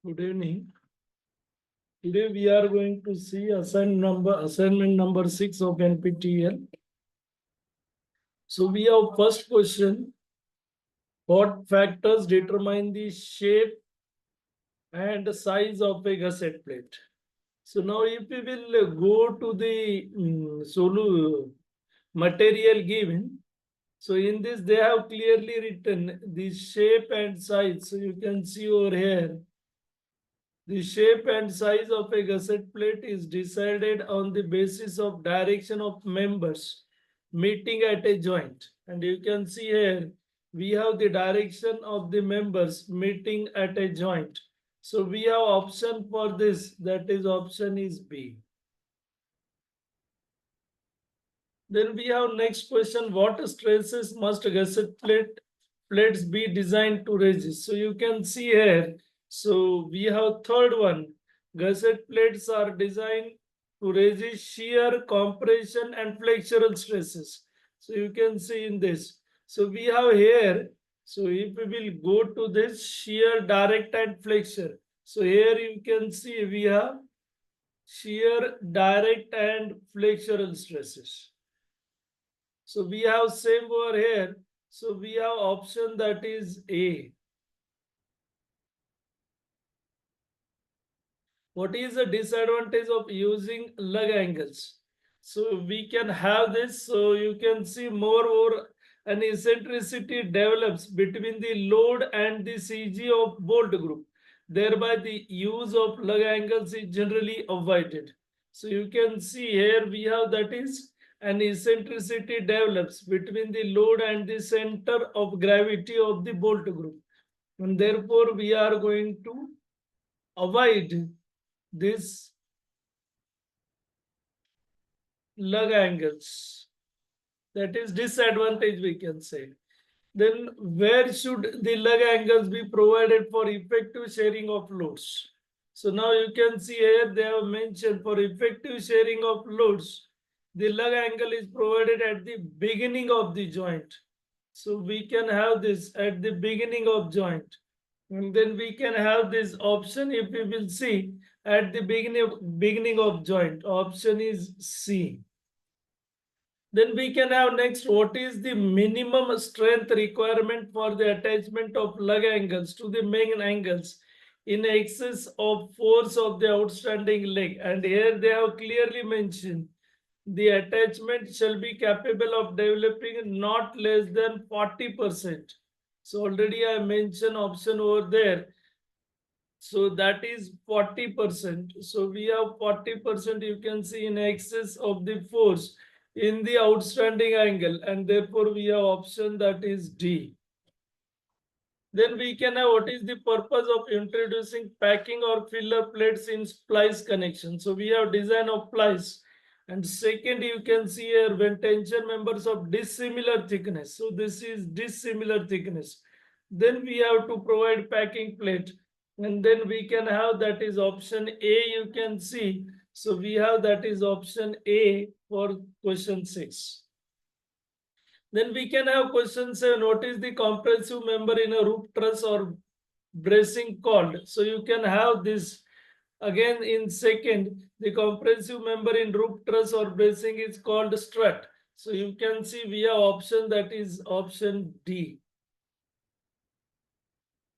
Good evening. Today we are going to see assignment number 6 of NPTEL. So we have first question. What factors determine the shape and size of a gusset plate? So now if we will go to the material given, so in this they have clearly written the shape and size. So you can see over here. The shape and size of a gusset plate is decided on the basis of direction of members meeting at a joint. And you can see here, we have the direction of the members meeting at a joint. So we have option for this, that is option is B. Then we have next question, what stresses must plates be designed to resist? So you can see here, so we have third one, gusset plates are designed to resist shear, compression and flexural stresses. So you can see in this. So we have here, so if we will go to this shear, direct and flexure. So here you can see we have shear, direct and flexural stresses. So we have same over here. So we have option that is A. What is the disadvantage of using lug angles? So we can have this. So you can see more an eccentricity develops between the load and the CG of bolt group. Thereby the use of lug angles is generally avoided. So you can see here we have that is an eccentricity develops between the load and the center of gravity of the bolt group. And therefore we are going to avoid this lug angles. That is disadvantage we can say. Then where should the lug angles be provided for effective sharing of loads? So now you can see here they have mentioned for effective sharing of loads, the lug angle is provided at the beginning of the joint. So we can have this at the beginning of joint. And then we can have this option if we will see at the beginning of joint. Option is C. Then we can have next, what is the minimum strength requirement for the attachment of lug angles to the main angles in excess of force of the outstanding leg? And here they have clearly mentioned the attachment shall be capable of developing not less than 40%. So already I mentioned option over there. So that is 40%. So we have 40% you can see in excess of the force in the outstanding angle, and therefore we have option that is D. Then we can have what is the purpose of introducing packing or filler plates in splice connection. So we have design of splice. And second, you can see here when tension members of dissimilar thickness. So this is dissimilar thickness. Then we have to provide packing plate. And then we can have that is option A, you can see. So we have that is option A for question 6. Then we can have question 7. What is the compressive member in a roof truss or bracing called? So you can have this again in second. The compressive member in roof truss or bracing is called strut. So you can see we have option that is option D.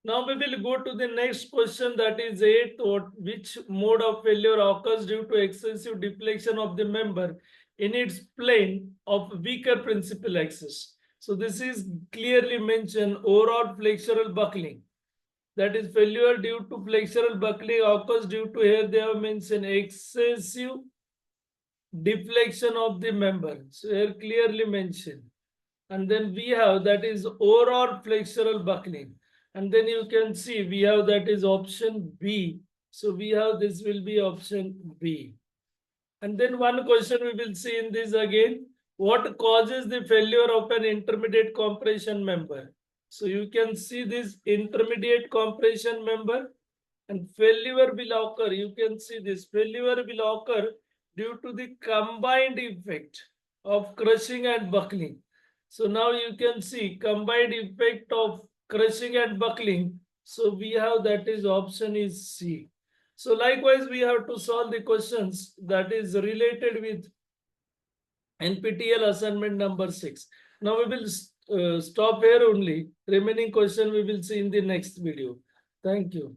Now we will go to the next question that is 8. Which mode of failure occurs due to excessive deflection of the member in its plane of weaker principal axis? So this is clearly mentioned overall flexural buckling. That is failure due to flexural buckling occurs due to, here they have mentioned, excessive deflection of the member. So here clearly mentioned. And then we have that is overall flexural buckling. And then you can see we have that is option B. So we have this will be option B. And then one question we will see in this again. What causes the failure of an intermediate compression member? So you can see this intermediate compression member and failure will occur. You can see this failure will occur due to the combined effect of crushing and buckling. So now you can see combined effect of crushing and buckling So we have, that is option is C. So likewise, we have to solve the questions that is related with NPTEL assignment number 6. Now we will stop here only. Remaining question we will see in the next video. Thank you.